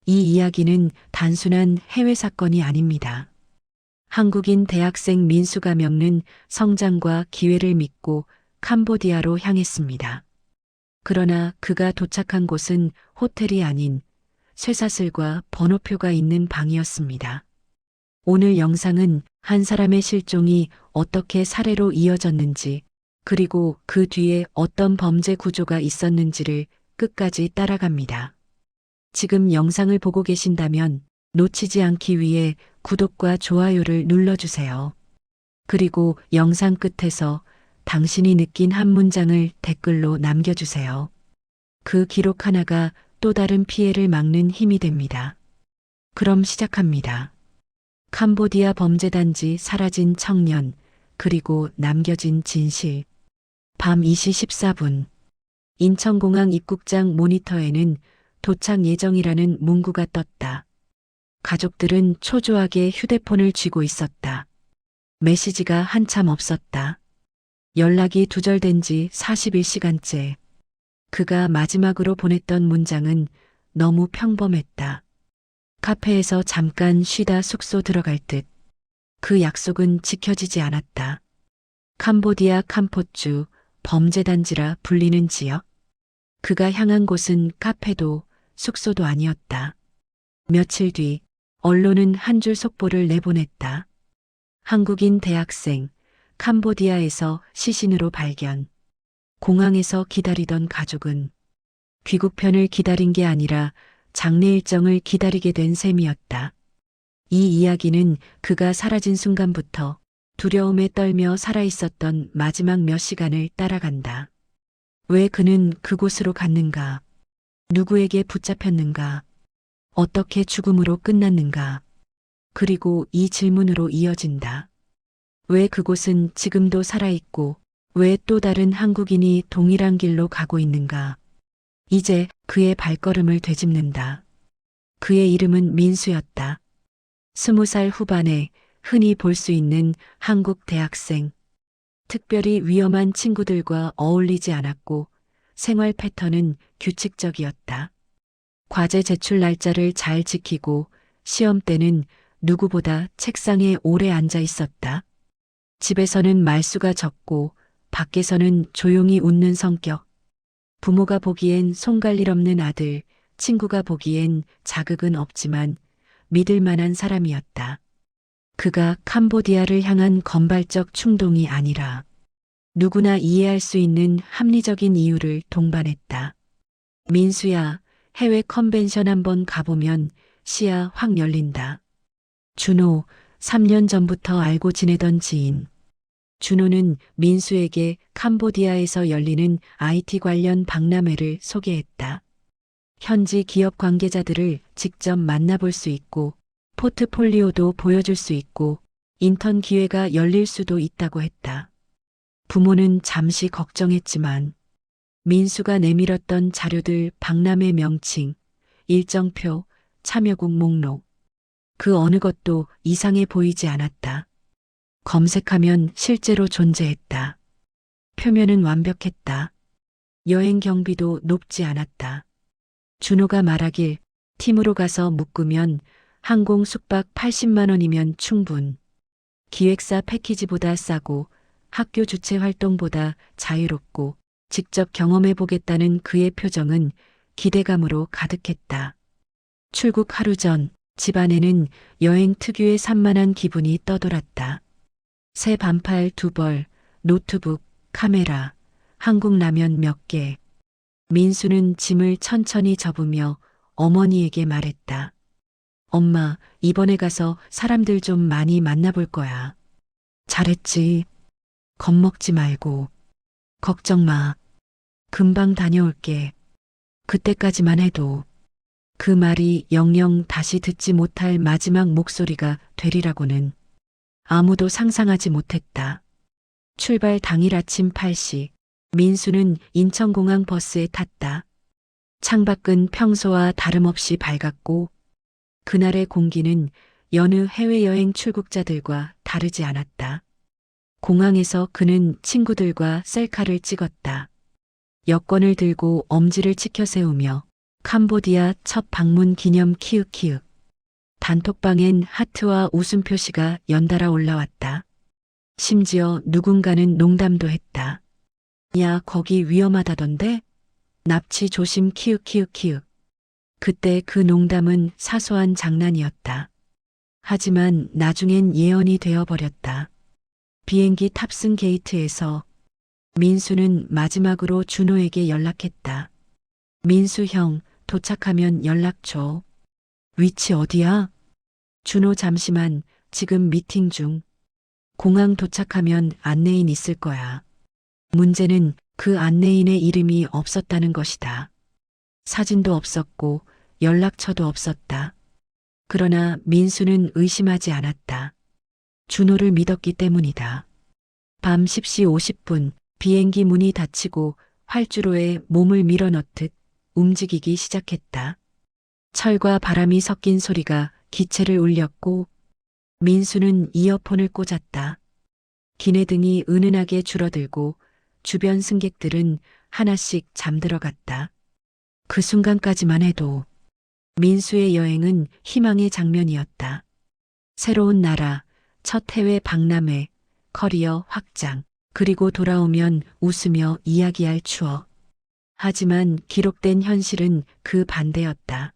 이 이야기는 단순한 해외 사건이 아닙니다. 한국인 대학생 민수가 겪는 성장과 기회를 믿고 캄보디아로 향했습니다. 그러나 그가 도착한 곳은 호텔이 아닌 쇠사슬과 번호표가 있는 방이었습니다. 오늘 영상은 한 사람의 실종이 어떻게 살해로 이어졌는지, 그리고 그 뒤에 어떤 범죄 구조가 있었는지를 끝까지 따라갑니다. 지금 영상을 보고 계신다면 놓치지 않기 위해 구독과 좋아요를 눌러주세요. 그리고 영상 끝에서 당신이 느낀 한 문장을 댓글로 남겨주세요. 그 기록 하나가 또 다른 피해를 막는 힘이 됩니다. 그럼 시작합니다. 캄보디아 범죄단지 사라진 청년, 그리고 남겨진 진실. 밤 2시 14분. 인천공항 입국장 모니터에는 도착 예정이라는 문구가 떴다. 가족들은 초조하게 휴대폰을 쥐고 있었다. 메시지가 한참 없었다. 연락이 두절된 지 41시간째. 그가 마지막으로 보냈던 문장은 너무 평범했다. 카페에서 잠깐 쉬다 숙소 들어갈 듯. 그 약속은 지켜지지 않았다. 캄보디아 캄포주 범죄단지라 불리는 지역. 그가 향한 곳은 카페도 숙소도 아니었다. 며칠 뒤 언론은 한 줄 속보를 내보냈다. 한국인 대학생 캄보디아에서 시신으로 발견. 공항에서 기다리던 가족은 귀국편을 기다린 게 아니라 장례 일정을 기다리게 된 셈이었다. 이 이야기는 그가 사라진 순간부터 두려움에 떨며 살아있었던 마지막 몇 시간을 따라간다. 왜 그는 그곳으로 갔는가? 누구에게 붙잡혔는가? 어떻게 죽음으로 끝났는가? 그리고 이 질문으로 이어진다. 왜 그곳은 지금도 살아있고 왜 또 다른 한국인이 동일한 길로 가고 있는가? 이제 그의 발걸음을 되짚는다. 그의 이름은 민수였다. 20살 후반에 흔히 볼 수 있는 한국 대학생. 특별히 위험한 친구들과 어울리지 않았고 생활 패턴은 규칙적이었다. 과제 제출 날짜를 잘 지키고 시험 때는 누구보다 책상에 오래 앉아 있었다. 집에서는 말수가 적고 밖에서는 조용히 웃는 성격. 부모가 보기엔 손갈 일 없는 아들, 친구가 보기엔 자극은 없지만 믿을 만한 사람이었다. 그가 캄보디아를 향한 건발적 충동이 아니라 누구나 이해할 수 있는 합리적인 이유를 동반했다. 민수야, 해외 컨벤션 한번 가보면 시야 확 열린다. 준호, 3년 전부터 알고 지내던 지인. 준호는 민수에게 캄보디아에서 열리는 IT 관련 박람회를 소개했다. 현지 기업 관계자들을 직접 만나볼 수 있고 포트폴리오도 보여줄 수 있고 인턴 기회가 열릴 수도 있다고 했다. 부모는 잠시 걱정했지만 민수가 내밀었던 자료들, 박람회 명칭, 일정표, 참여국 목록, 그 어느 것도 이상해 보이지 않았다. 검색하면 실제로 존재했다. 표면은 완벽했다. 여행 경비도 높지 않았다. 준호가 말하길 팀으로 가서 묶으면 항공 숙박 80만 원이면 충분. 기획사 패키지보다 싸고 학교 주최 활동보다 자유롭고 직접 경험해 보겠다는 그의 표정은 기대감으로 가득했다. 출국 하루 전 집안에는 여행 특유의 산만한 기분이 떠돌았다. 새 반팔 2벌, 노트북, 카메라, 한국 라면 몇 개. 민수는 짐을 천천히 접으며 어머니에게 말했다. 엄마, 이번에 가서 사람들 좀 많이 만나볼 거야. 잘했지. 겁먹지 말고. 걱정 마. 금방 다녀올게. 그때까지만 해도. 그 말이 영영 다시 듣지 못할 마지막 목소리가 되리라고는 아무도 상상하지 못했다. 출발 당일 아침 8시, 민수는 인천공항 버스에 탔다. 창밖은 평소와 다름없이 밝았고 그날의 공기는 여느 해외여행 출국자들과 다르지 않았다. 공항에서 그는 친구들과 셀카를 찍었다. 여권을 들고 엄지를 치켜 세우며 캄보디아 첫 방문 기념 키읔키읔. 단톡방엔 하트와 웃음 표시가 연달아 올라왔다. 심지어 누군가는 농담도 했다. 야, 거기 위험하다던데? 납치 조심 키읔키읔키읔. 그때 그 농담은 사소한 장난이었다. 하지만 나중엔 예언이 되어버렸다. 비행기 탑승 게이트에서 민수는 마지막으로 준호에게 연락했다. 민수 형, 도착하면 연락 줘. 위치 어디야? 준호 잠시만, 지금 미팅 중. 공항 도착하면 안내인 있을 거야. 문제는 그 안내인의 이름이 없었다는 것이다. 사진도 없었고 연락처도 없었다. 그러나 민수는 의심하지 않았다. 준호를 믿었기 때문이다. 밤 10시 50분 비행기 문이 닫히고 활주로에 몸을 밀어넣듯 움직이기 시작했다. 철과 바람이 섞인 소리가 기체를 울렸고 민수는 이어폰을 꽂았다. 기내등이 은은하게 줄어들고 주변 승객들은 하나씩 잠들어갔다. 그 순간까지만 해도 민수의 여행은 희망의 장면이었다. 새로운 나라, 첫 해외 박람회, 커리어 확장, 그리고 돌아오면 웃으며 이야기할 추억. 하지만 기록된 현실은 그 반대였다.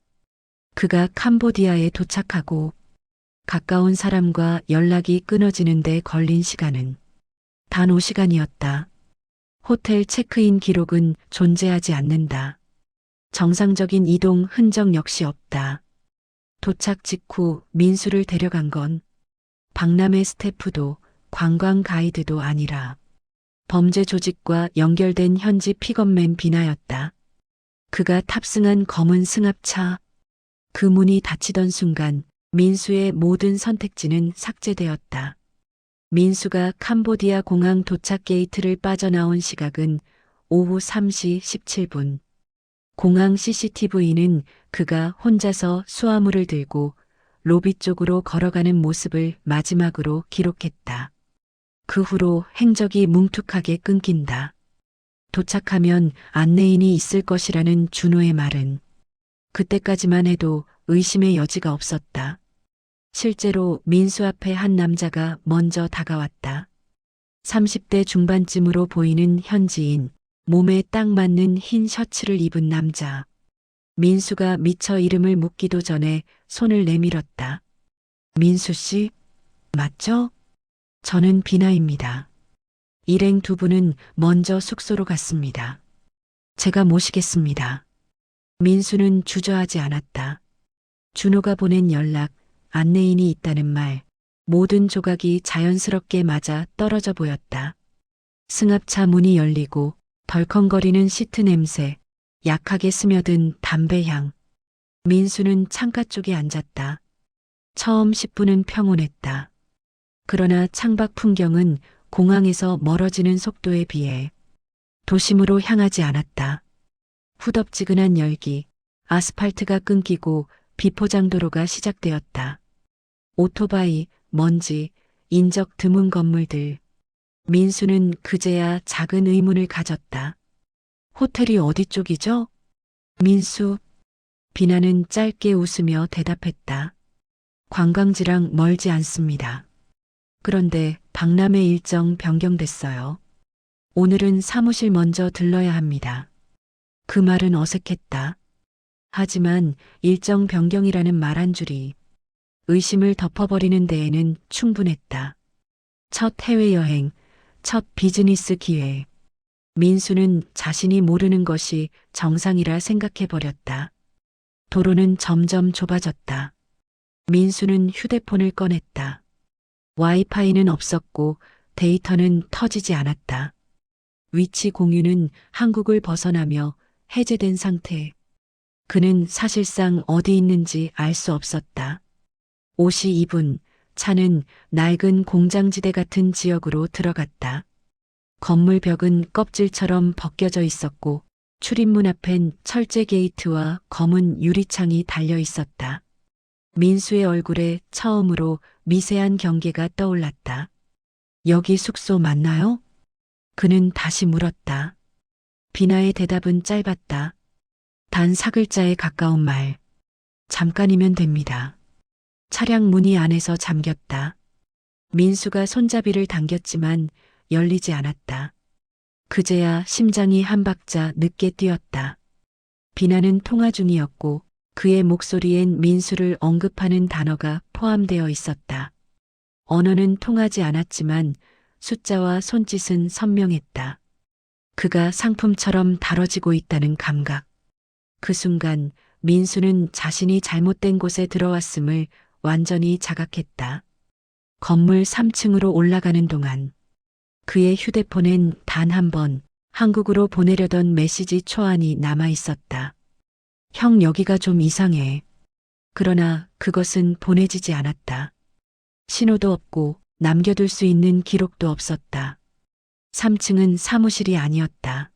그가 캄보디아에 도착하고 가까운 사람과 연락이 끊어지는데 걸린 시간은 단 5시간이었다. 호텔 체크인 기록은 존재하지 않는다. 정상적인 이동 흔적 역시 없다. 도착 직후 민수를 데려간 건 박람회 스태프도 관광 가이드도 아니라 범죄 조직과 연결된 현지 픽업맨 비나였다. 그가 탑승한 검은 승합차. 그 문이 닫히던 순간 민수의 모든 선택지는 삭제되었다. 민수가 캄보디아 공항 도착 게이트를 빠져나온 시각은 오후 3시 17분. 공항 CCTV는 그가 혼자서 수화물을 들고 로비 쪽으로 걸어가는 모습을 마지막으로 기록했다. 그 후로 행적이 뭉툭하게 끊긴다. 도착하면 안내인이 있을 것이라는 준호의 말은 그때까지만 해도 의심의 여지가 없었다. 실제로 민수 앞에 한 남자가 먼저 다가왔다. 30대 중반쯤으로 보이는 현지인, 몸에 딱 맞는 흰 셔츠를 입은 남자. 민수가 미처 이름을 묻기도 전에 손을 내밀었다. 민수 씨, 맞죠? 저는 비나입니다. 일행 두 분은 먼저 숙소로 갔습니다. 제가 모시겠습니다. 민수는 주저하지 않았다. 준호가 보낸 연락, 안내인이 있다는 말, 모든 조각이 자연스럽게 맞아 떨어져 보였다. 승합차 문이 열리고 덜컹거리는 시트 냄새, 약하게 스며든 담배 향. 민수는 창가 쪽에 앉았다. 처음 10분은 평온했다. 그러나 창밖 풍경은 공항에서 멀어지는 속도에 비해 도심으로 향하지 않았다. 후덥지근한 열기, 아스팔트가 끊기고 비포장도로가 시작되었다. 오토바이, 먼지, 인적 드문 건물들. 민수는 그제야 작은 의문을 가졌다. 호텔이 어디 쪽이죠? 민수. 비나는 짧게 웃으며 대답했다. 관광지랑 멀지 않습니다. 그런데 박람회 일정 변경됐어요. 오늘은 사무실 먼저 들러야 합니다. 그 말은 어색했다. 하지만 일정 변경이라는 말 한 줄이 의심을 덮어버리는 데에는 충분했다. 첫 해외여행, 첫 비즈니스 기회. 민수는 자신이 모르는 것이 정상이라 생각해버렸다. 도로는 점점 좁아졌다. 민수는 휴대폰을 꺼냈다. 와이파이는 없었고 데이터는 터지지 않았다. 위치 공유는 한국을 벗어나며 해제된 상태. 그는 사실상 어디 있는지 알 수 없었다. 5시 2분, 차는 낡은 공장지대 같은 지역으로 들어갔다. 건물 벽은 껍질처럼 벗겨져 있었고 출입문 앞엔 철제 게이트와 검은 유리창이 달려 있었다. 민수의 얼굴에 처음으로 미세한 경계가 떠올랐다. 여기 숙소 맞나요? 그는 다시 물었다. 비나의 대답은 짧았다. 단 4글자에 가까운 말. 잠깐이면 됩니다. 차량 문이 안에서 잠겼다. 민수가 손잡이를 당겼지만 열리지 않았다. 그제야 심장이 한 박자 늦게 뛰었다. 비나는 통화 중이었고 그의 목소리엔 민수를 언급하는 단어가 포함되어 있었다. 언어는 통하지 않았지만 숫자와 손짓은 선명했다. 그가 상품처럼 다뤄지고 있다는 감각. 그 순간 민수는 자신이 잘못된 곳에 들어왔음을 완전히 자각했다. 건물 3층으로 올라가는 동안 그의 휴대폰엔 단 한 번 한국으로 보내려던 메시지 초안이 남아 있었다. 형, 여기가 좀 이상해. 그러나 그것은 보내지지 않았다. 신호도 없고 남겨둘 수 있는 기록도 없었다. 3층은 사무실이 아니었다.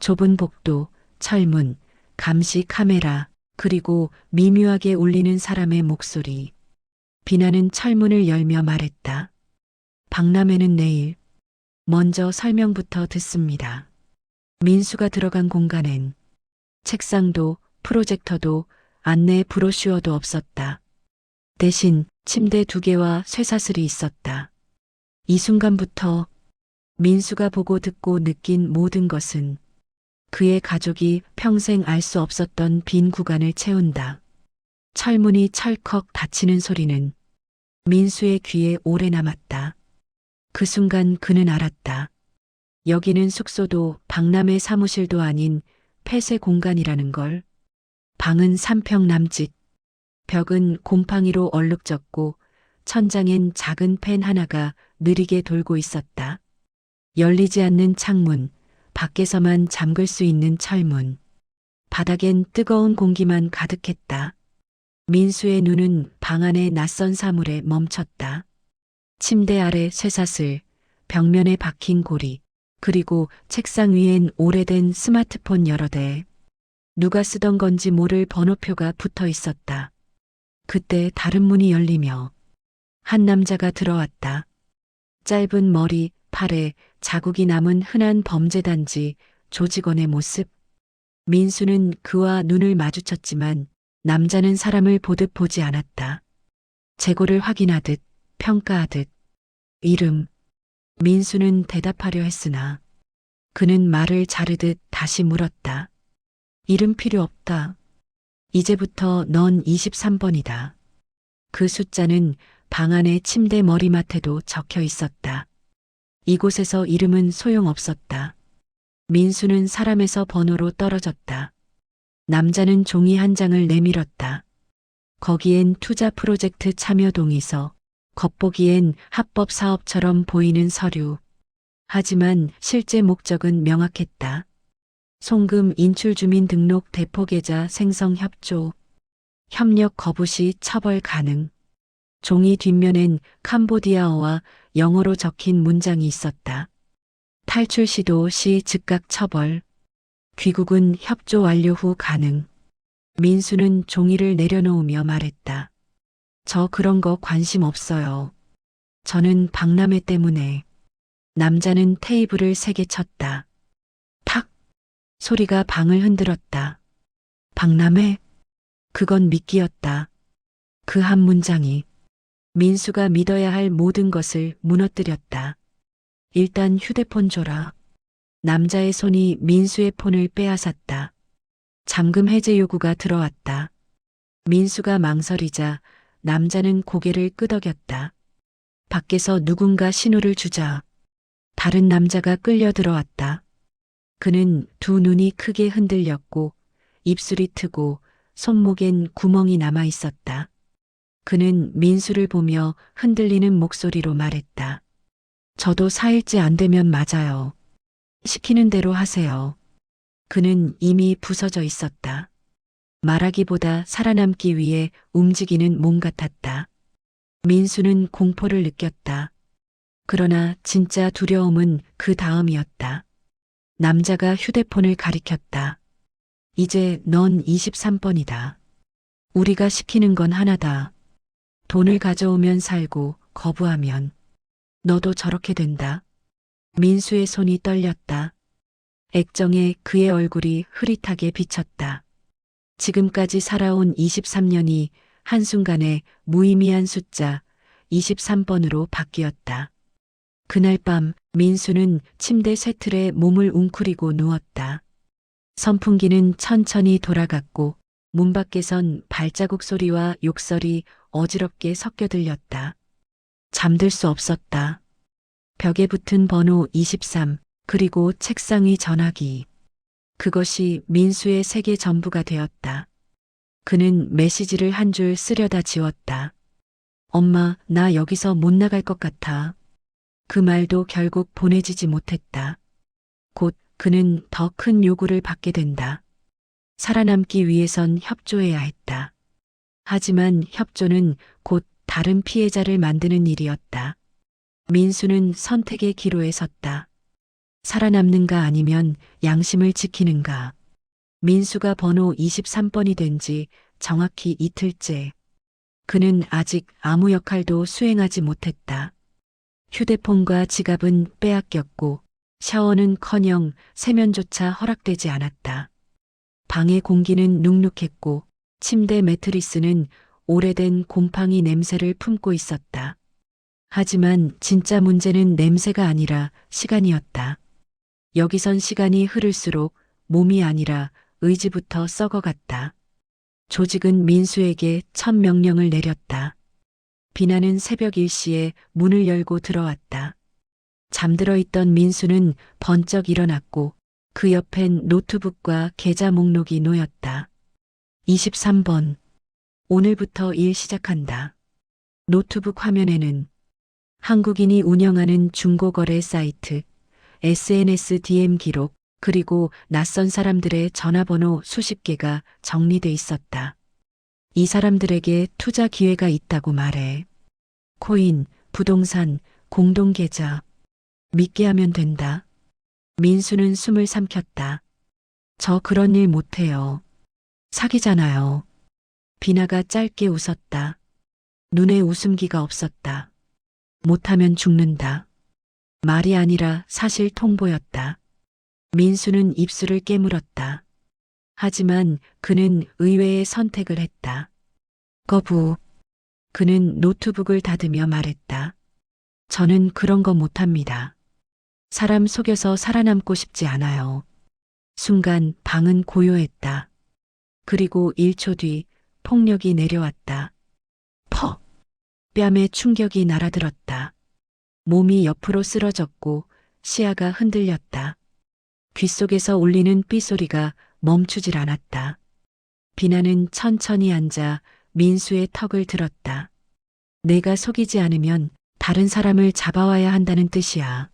좁은 복도, 철문, 감시 카메라, 그리고 미묘하게 울리는 사람의 목소리. 비나는 철문을 열며 말했다. 박람회는 내일. 먼저 설명부터 듣습니다. 민수가 들어간 공간엔 책상도 프로젝터도 안내 브로슈어도 없었다. 대신 침대 2개와 쇠사슬이 있었다. 이 순간부터 민수가 보고 듣고 느낀 모든 것은 그의 가족이 평생 알 수 없었던 빈 구간을 채운다. 철문이 철컥 닫히는 소리는 민수의 귀에 오래 남았다. 그 순간 그는 알았다. 여기는 숙소도 박람회 사무실도 아닌 폐쇄 공간이라는 걸. 방은 3평 남짓. 벽은 곰팡이로 얼룩졌고 천장엔 작은 펜 하나가 느리게 돌고 있었다. 열리지 않는 창문, 밖에서만 잠글 수 있는 철문. 바닥엔 뜨거운 공기만 가득했다. 민수의 눈은 방 안의 낯선 사물에 멈췄다. 침대 아래 쇠사슬, 벽면에 박힌 고리, 그리고 책상 위엔 오래된 스마트폰 여러 대. 누가 쓰던 건지 모를 번호표가 붙어 있었다. 그때 다른 문이 열리며 한 남자가 들어왔다. 짧은 머리, 팔에 자국이 남은 흔한 범죄단지 조직원의 모습. 민수는 그와 눈을 마주쳤지만 남자는 사람을 보듯 보지 않았다. 재고를 확인하듯 평가하듯. 이름. 민수는 대답하려 했으나 그는 말을 자르듯 다시 물었다. 이름 필요 없다. 이제부터 넌 23번이다. 그 숫자는 방 안의 침대 머리맡에도 적혀 있었다. 이곳에서 이름은 소용없었다. 민수는 사람에서 번호로 떨어졌다. 남자는 종이 한 장을 내밀었다. 거기엔 투자 프로젝트 참여 동의서, 겉보기엔 합법 사업처럼 보이는 서류. 하지만 실제 목적은 명확했다. 송금 인출 주민등록 대포계좌 생성 협조. 협력 거부 시 처벌 가능. 종이 뒷면엔 캄보디아어와 영어로 적힌 문장이 있었다. 탈출 시도 시 즉각 처벌. 귀국은 협조 완료 후 가능. 민수는 종이를 내려놓으며 말했다. 저 그런 거 관심 없어요. 저는 박람회 때문에. 남자는 테이블을 세게 쳤다. 탁! 소리가 방을 흔들었다. 박람회? 그건 미끼였다. 그 한 문장이 민수가 믿어야 할 모든 것을 무너뜨렸다. 일단 휴대폰 줘라. 남자의 손이 민수의 폰을 빼앗았다. 잠금 해제 요구가 들어왔다. 민수가 망설이자 남자는 고개를 끄덕였다. 밖에서 누군가 신호를 주자 다른 남자가 끌려 들어왔다. 그는 두 눈이 크게 흔들렸고 입술이 트고 손목엔 구멍이 남아 있었다. 그는 민수를 보며 흔들리는 목소리로 말했다. 저도 4일째 안 되면 맞아요. 시키는 대로 하세요. 그는 이미 부서져 있었다. 말하기보다 살아남기 위해 움직이는 몸 같았다. 민수는 공포를 느꼈다. 그러나 진짜 두려움은 그 다음이었다. 남자가 휴대폰을 가리켰다. 이제 넌 23번이다. 우리가 시키는 건 하나다. 돈을 가져오면 살고 거부하면 너도 저렇게 된다. 민수의 손이 떨렸다. 액정에 그의 얼굴이 흐릿하게 비쳤다. 지금까지 살아온 23년이 한순간에 무의미한 숫자 23번으로 바뀌었다. 그날 밤 민수는 침대 쇠틀에 몸을 웅크리고 누웠다. 선풍기는 천천히 돌아갔고 문 밖에선 발자국 소리와 욕설이 어지럽게 섞여 들렸다. 잠들 수 없었다. 벽에 붙은 번호 23, 그리고 책상 위 전화기. 그것이 민수의 세계 전부가 되었다. 그는 메시지를 한 줄 쓰려다 지웠다. 엄마, 나 여기서 못 나갈 것 같아. 그 말도 결국 보내지지 못했다. 곧 그는 더 큰 요구를 받게 된다. 살아남기 위해선 협조해야 했다. 하지만 협조는 곧 다른 피해자를 만드는 일이었다. 민수는 선택의 기로에 섰다. 살아남는가 아니면 양심을 지키는가. 민수가 번호 23번이 된 지 정확히 이틀째. 그는 아직 아무 역할도 수행하지 못했다. 휴대폰과 지갑은 빼앗겼고 샤워는커녕 세면조차 허락되지 않았다. 방의 공기는 눅눅했고 침대 매트리스는 오래된 곰팡이 냄새를 품고 있었다. 하지만 진짜 문제는 냄새가 아니라 시간이었다. 여기선 시간이 흐를수록 몸이 아니라 의지부터 썩어갔다. 조직은 민수에게 첫 명령을 내렸다. 비나는 새벽 1시에 문을 열고 들어왔다. 잠들어 있던 민수는 번쩍 일어났고 그 옆엔 노트북과 계좌 목록이 놓였다. 23번. 오늘부터 일 시작한다. 노트북 화면에는 한국인이 운영하는 중고거래 사이트, SNS DM 기록, 그리고 낯선 사람들의 전화번호 수십 개가 정리돼 있었다. 이 사람들에게 투자 기회가 있다고 말해. 코인, 부동산, 공동계좌. 믿게 하면 된다. 민수는 숨을 삼켰다. 저 그런 일 못해요. 사기잖아요. 비나가 짧게 웃었다. 눈에 웃음기가 없었다. 못하면 죽는다. 말이 아니라 사실 통보였다. 민수는 입술을 깨물었다. 하지만 그는 의외의 선택을 했다. 거부. 그는 노트북을 닫으며 말했다. 저는 그런 거 못합니다. 사람 속여서 살아남고 싶지 않아요. 순간 방은 고요했다. 그리고 1초 뒤 폭력이 내려왔다. 퍽! 뺨에 충격이 날아들었다. 몸이 옆으로 쓰러졌고 시야가 흔들렸다. 귓속에서 울리는 삐소리가 멈추질 않았다. 비나는 천천히 앉아 민수의 턱을 들었다. 내가 속이지 않으면 다른 사람을 잡아와야 한다는 뜻이야.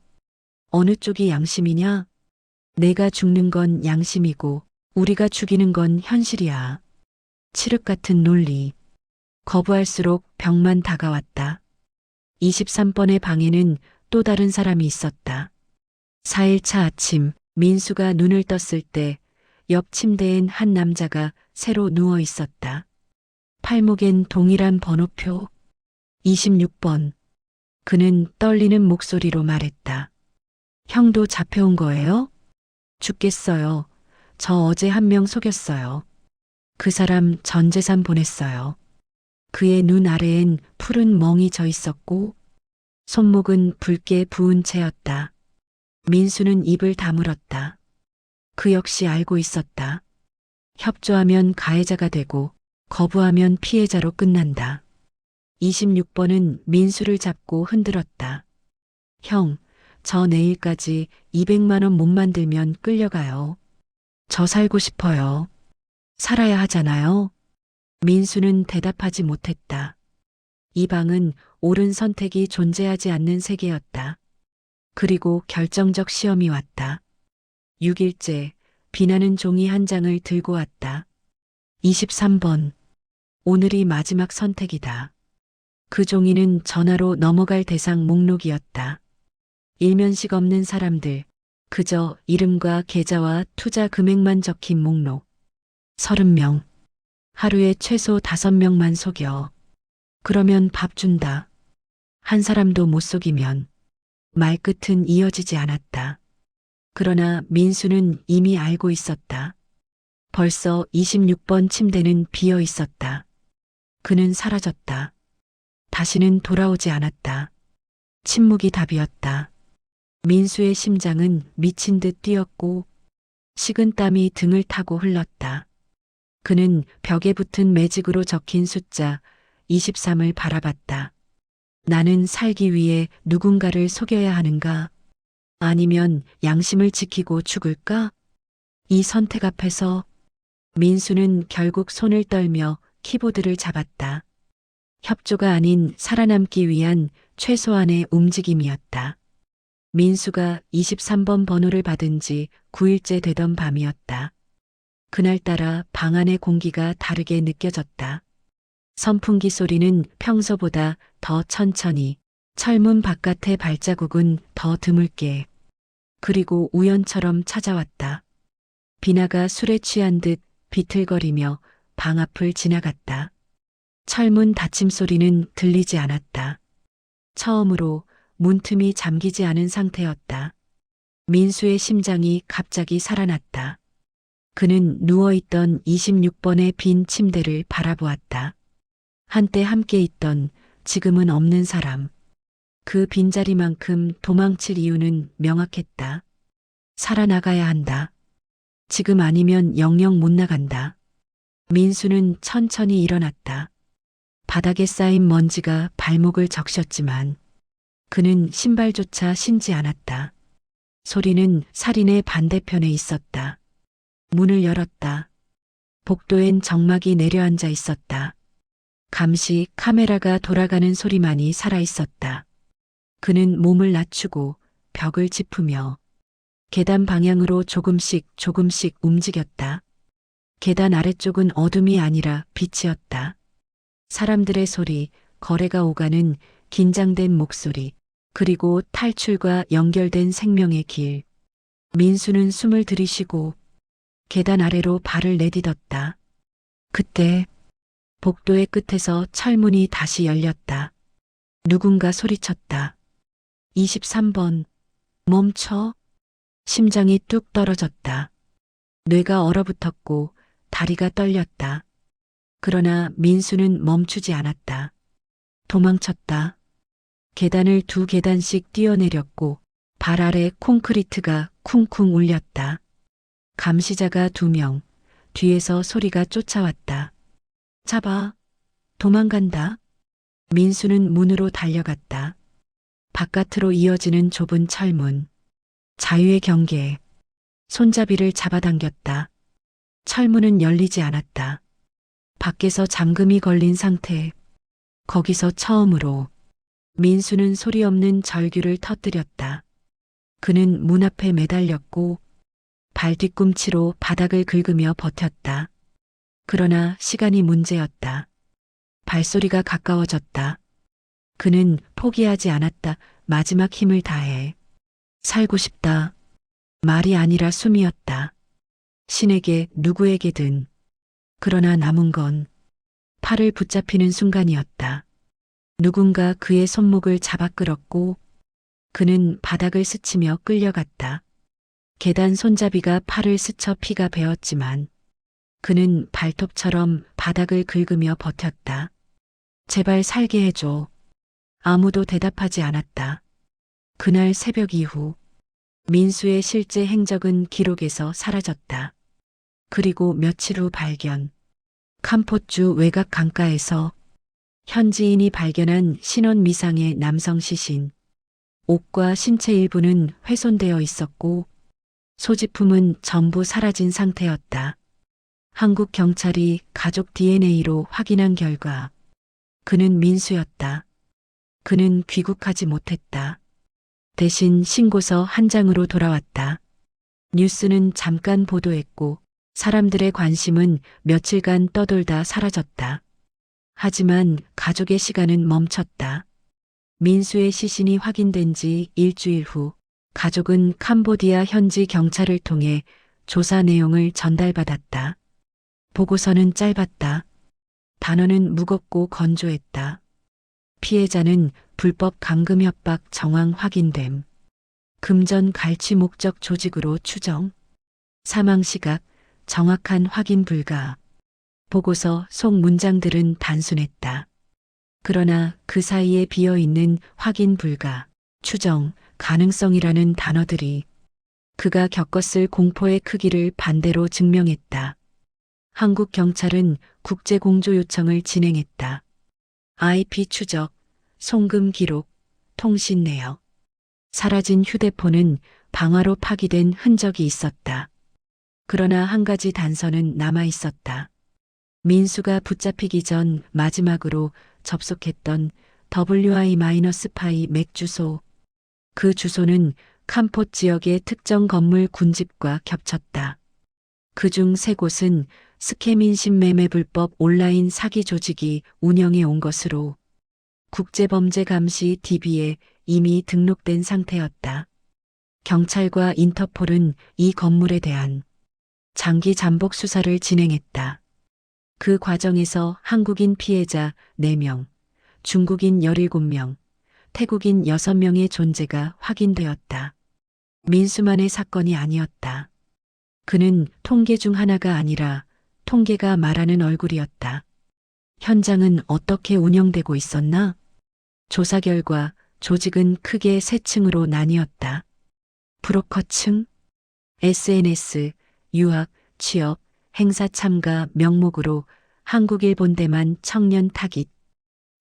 어느 쪽이 양심이냐? 내가 죽는 건 양심이고 우리가 죽이는 건 현실이야. 칠흑 같은 논리. 거부할수록 벽만 다가왔다. 23번의 방에는 또 다른 사람이 있었다. 4일차 아침 민수가 눈을 떴을 때 옆 침대엔 한 남자가 새로 누워 있었다. 팔목엔 동일한 번호표 26번. 그는 떨리는 목소리로 말했다. 형도 잡혀온 거예요? 죽겠어요. 저 어제 한 명 속였어요. 그 사람 전 재산 보냈어요. 그의 눈 아래엔 푸른 멍이 져 있었고 손목은 붉게 부은 채였다. 민수는 입을 다물었다. 그 역시 알고 있었다. 협조하면 가해자가 되고 거부하면 피해자로 끝난다. 26번은 민수를 잡고 흔들었다. 형, 저 내일까지 200만 원 못 만들면 끌려가요. 저 살고 싶어요. 살아야 하잖아요. 민수는 대답하지 못했다. 이 방은 옳은 선택이 존재하지 않는 세계였다. 그리고 결정적 시험이 왔다. 6일째, 비나는 종이 한 장을 들고 왔다. 23번. 오늘이 마지막 선택이다. 그 종이는 전화로 넘어갈 대상 목록이었다. 일면식 없는 사람들, 그저 이름과 계좌와 투자 금액만 적힌 목록. 30명. 하루에 최소 5명만 속여. 그러면 밥 준다. 한 사람도 못 속이면. 말끝은 이어지지 않았다. 그러나 민수는 이미 알고 있었다. 벌써 26번 침대는 비어 있었다. 그는 사라졌다. 다시는 돌아오지 않았다. 침묵이 답이었다. 민수의 심장은 미친 듯 뛰었고 식은 땀이 등을 타고 흘렀다. 그는 벽에 붙은 매직으로 적힌 숫자 23을 바라봤다. 나는 살기 위해 누군가를 속여야 하는가? 아니면 양심을 지키고 죽을까? 이 선택 앞에서 민수는 결국 손을 떨며 키보드를 잡았다. 협조가 아닌 살아남기 위한 최소한의 움직임이었다. 민수가 23번 번호를 받은 지 9일째 되던 밤이었다. 그날따라 방 안의 공기가 다르게 느껴졌다. 선풍기 소리는 평소보다 더 천천히, 철문 바깥의 발자국은 더 드물게, 그리고 우연처럼 찾아왔다. 비나가 술에 취한 듯 비틀거리며 방 앞을 지나갔다. 철문 닫힘 소리는 들리지 않았다. 처음으로 문틈이 잠기지 않은 상태였다. 민수의 심장이 갑자기 살아났다. 그는 누워있던 26번의 빈 침대를 바라보았다. 한때 함께 있던 지금은 없는 사람. 그 빈자리만큼 도망칠 이유는 명확했다. 살아나가야 한다. 지금 아니면 영영 못 나간다. 민수는 천천히 일어났다. 바닥에 쌓인 먼지가 발목을 적셨지만 그는 신발조차 신지 않았다. 소리는 살인의 반대편에 있었다. 문을 열었다. 복도엔 정막이 내려앉아 있었다. 감시 카메라가 돌아가는 소리만이 살아있었다. 그는 몸을 낮추고 벽을 짚으며 계단 방향으로 조금씩 움직였다. 계단 아래쪽은 어둠이 아니라 빛이었다. 사람들의 소리, 거래가 오가는 긴장된 목소리, 그리고 탈출과 연결된 생명의 길. 민수는 숨을 들이쉬고 계단 아래로 발을 내딛었다. 그때 복도의 끝에서 철문이 다시 열렸다. 누군가 소리쳤다. 23번, 멈춰. 심장이 뚝 떨어졌다. 뇌가 얼어붙었고 다리가 떨렸다. 그러나 민수는 멈추지 않았다. 도망쳤다. 계단을 2계단씩 뛰어내렸고 발 아래 콘크리트가 쿵쿵 울렸다. 감시자가 2명, 뒤에서 소리가 쫓아왔다. 잡아. 도망간다. 민수는 문으로 달려갔다. 바깥으로 이어지는 좁은 철문. 자유의 경계. 손잡이를 잡아당겼다. 철문은 열리지 않았다. 밖에서 잠금이 걸린 상태. 거기서 처음으로 민수는 소리 없는 절규를 터뜨렸다. 그는 문 앞에 매달렸고 발 뒤꿈치로 바닥을 긁으며 버텼다. 그러나 시간이 문제였다. 발소리가 가까워졌다. 그는 포기하지 않았다. 마지막 힘을 다해. 살고 싶다. 말이 아니라 숨이었다. 신에게 누구에게든. 그러나 남은 건 팔을 붙잡히는 순간이었다. 누군가 그의 손목을 잡아 끌었고 그는 바닥을 스치며 끌려갔다. 계단 손잡이가 팔을 스쳐 피가 배었지만 그는 발톱처럼 바닥을 긁으며 버텼다. 제발 살게 해줘. 아무도 대답하지 않았다. 그날 새벽 이후 민수의 실제 행적은 기록에서 사라졌다. 그리고 며칠 후 발견. 캄포주 외곽 강가에서 현지인이 발견한 신원 미상의 남성 시신. 옷과 신체 일부는 훼손되어 있었고 소지품은 전부 사라진 상태였다. 한국 경찰이 가족 DNA로 확인한 결과 그는 민수였다. 그는 귀국하지 못했다. 대신 신고서 한 장으로 돌아왔다. 뉴스는 잠깐 보도했고 사람들의 관심은 며칠간 떠돌다 사라졌다. 하지만 가족의 시간은 멈췄다. 민수의 시신이 확인된 지 일주일 후 가족은 캄보디아 현지 경찰을 통해 조사 내용을 전달받았다. 보고서는 짧았다. 단어는 무겁고 건조했다. 피해자는 불법 감금 협박 정황 확인됨. 금전 갈취 목적 조직으로 추정. 사망 시각 정확한 확인 불가. 보고서 속 문장들은 단순했다. 그러나 그 사이에 비어있는 확인 불가, 추정, 가능성이라는 단어들이 그가 겪었을 공포의 크기를 반대로 증명했다. 한국 경찰은 국제 공조 요청을 진행했다. IP 추적, 송금 기록, 통신 내역. 사라진 휴대폰은 방화로 파기된 흔적이 있었다. 그러나 한 가지 단서는 남아 있었다. 민수가 붙잡히기 전 마지막으로 접속했던 WI-스파이 맥 주소. 그 주소는 캄포 지역의 특정 건물 군집과 겹쳤다. 그중 3곳은 스캐민심 매매 불법 온라인 사기 조직이 운영해 온 것으로 국제범죄감시 DB에 이미 등록된 상태였다. 경찰과 인터폴은 이 건물에 대한 장기 잠복 수사를 진행했다. 그 과정에서 한국인 피해자 4명, 중국인 17명, 태국인 6명의 존재가 확인되었다. 민수만의 사건이 아니었다. 그는 통계 중 하나가 아니라 통계가 말하는 얼굴이었다. 현장은 어떻게 운영되고 있었나? 조사 결과 조직은 크게 3층으로 나뉘었다. 브로커층, SNS, 유학, 취업, 행사 참가 명목으로 한국 일본대만 청년 타깃,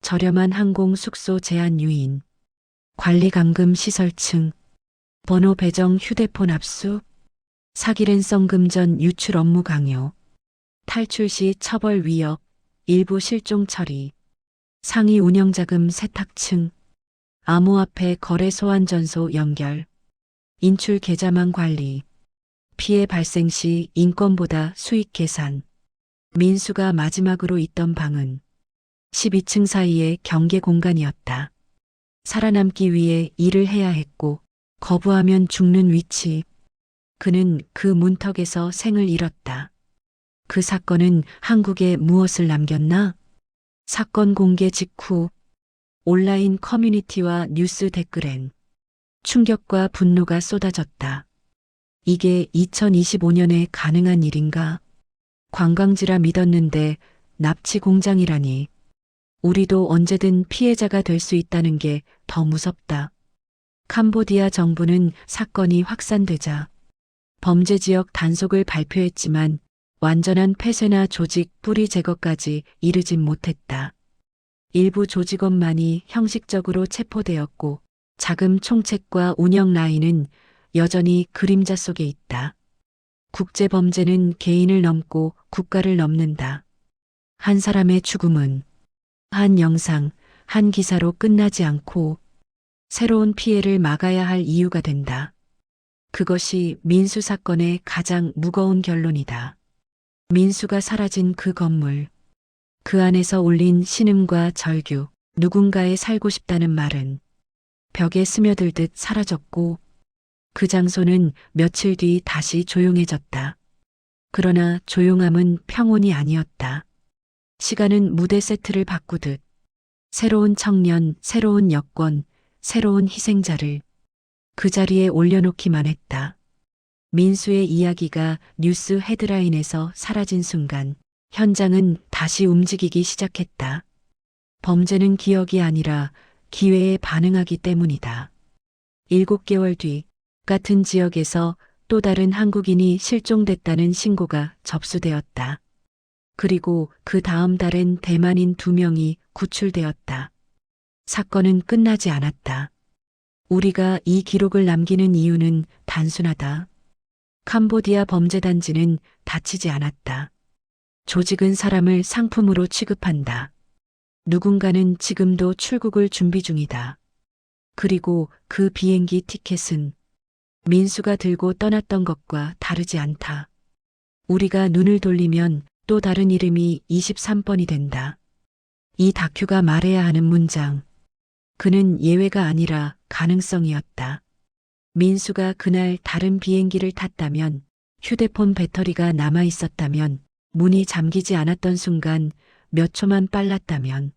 저렴한 항공 숙소 제한 유인, 관리 감금 시설층, 번호 배정 휴대폰 압수, 사기 랜선 금전 유출 업무 강요, 탈출 시 처벌 위협, 일부 실종 처리, 상위 운영자금 세탁층, 암호화폐 거래 소환 전소 연결, 인출 계좌망 관리, 피해 발생 시 인건보다 수익 계산. 민수가 마지막으로 있던 방은 12층 사이의 경계 공간이었다. 살아남기 위해 일을 해야 했고 거부하면 죽는 위치. 그는 그 문턱에서 생을 잃었다. 그 사건은 한국에 무엇을 남겼나? 사건 공개 직후 온라인 커뮤니티와 뉴스 댓글엔 충격과 분노가 쏟아졌다. 이게 2025년에 가능한 일인가? 관광지라 믿었는데 납치 공장이라니. 우리도 언제든 피해자가 될 수 있다는 게 더 무섭다. 캄보디아 정부는 사건이 확산되자 범죄 지역 단속을 발표했지만 완전한 폐쇄나 조직 뿌리 제거까지 이르진 못했다. 일부 조직원만이 형식적으로 체포되었고 자금 총책과 운영 라인은 여전히 그림자 속에 있다. 국제범죄는 개인을 넘고 국가를 넘는다. 한 사람의 죽음은 한 영상, 한 기사로 끝나지 않고 새로운 피해를 막아야 할 이유가 된다. 그것이 민수 사건의 가장 무거운 결론이다. 민수가 사라진 그 건물, 그 안에서 울린 신음과 절규, 누군가의 살고 싶다는 말은 벽에 스며들듯 사라졌고 그 장소는 며칠 뒤 다시 조용해졌다. 그러나 조용함은 평온이 아니었다. 시간은 무대 세트를 바꾸듯 새로운 청년, 새로운 여권, 새로운 희생자를 그 자리에 올려놓기만 했다. 민수의 이야기가 뉴스 헤드라인에서 사라진 순간 현장은 다시 움직이기 시작했다. 범죄는 기억이 아니라 기회에 반응하기 때문이다. 7개월 뒤 같은 지역에서 또 다른 한국인이 실종됐다는 신고가 접수되었다. 그리고 그 다음 달엔 대만인 2명이 구출되었다. 사건은 끝나지 않았다. 우리가 이 기록을 남기는 이유는 단순하다. 캄보디아 범죄단지는 다치지 않았다. 조직은 사람을 상품으로 취급한다. 누군가는 지금도 출국을 준비 중이다. 그리고 그 비행기 티켓은 민수가 들고 떠났던 것과 다르지 않다. 우리가 눈을 돌리면 또 다른 이름이 23번이 된다. 이 다큐가 말해야 하는 문장. 그는 예외가 아니라 가능성이었다. 민수가 그날 다른 비행기를 탔다면, 휴대폰 배터리가 남아 있었다면, 문이 잠기지 않았던 순간 몇 초만 빨랐다면,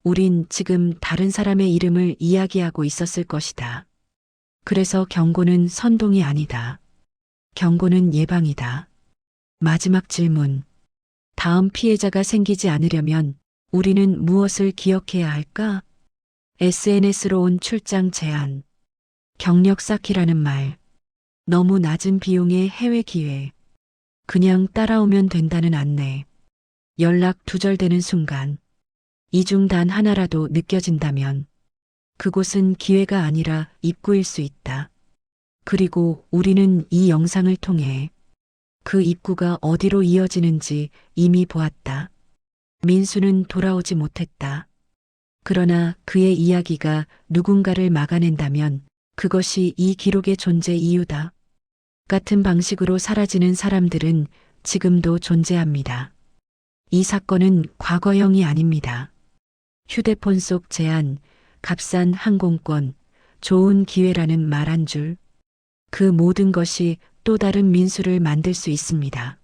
우린 지금 다른 사람의 이름을 이야기하고 있었을 것이다. 그래서 경고는 선동이 아니다. 경고는 예방이다. 마지막 질문. 다음 피해자가 생기지 않으려면 우리는 무엇을 기억해야 할까? SNS로 온 출장 제안. 경력 쌓기라는 말. 너무 낮은 비용의 해외 기회. 그냥 따라오면 된다는 안내. 연락 두절되는 순간. 이 중 단 하나라도 느껴진다면 그곳은 기회가 아니라 입구일 수 있다. 그리고 우리는 이 영상을 통해 그 입구가 어디로 이어지는지 이미 보았다. 민수는 돌아오지 못했다. 그러나 그의 이야기가 누군가를 막아낸다면 그것이 이 기록의 존재 이유다. 같은 방식으로 사라지는 사람들은 지금도 존재합니다. 이 사건은 과거형이 아닙니다. 휴대폰 속 제안, 값싼 항공권, 좋은 기회라는 말 한 줄. 그 모든 것이 또 다른 민수를 만들 수 있습니다.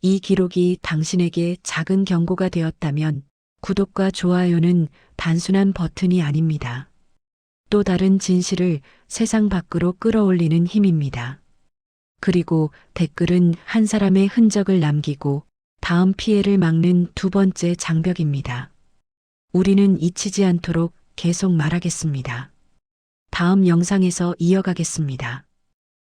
이 기록이 당신에게 작은 경고가 되었다면 구독과 좋아요는 단순한 버튼이 아닙니다. 또 다른 진실을 세상 밖으로 끌어올리는 힘입니다. 그리고 댓글은 한 사람의 흔적을 남기고 다음 피해를 막는 두 번째 장벽입니다. 우리는 잊히지 않도록 계속 말하겠습니다. 다음 영상에서 이어가겠습니다.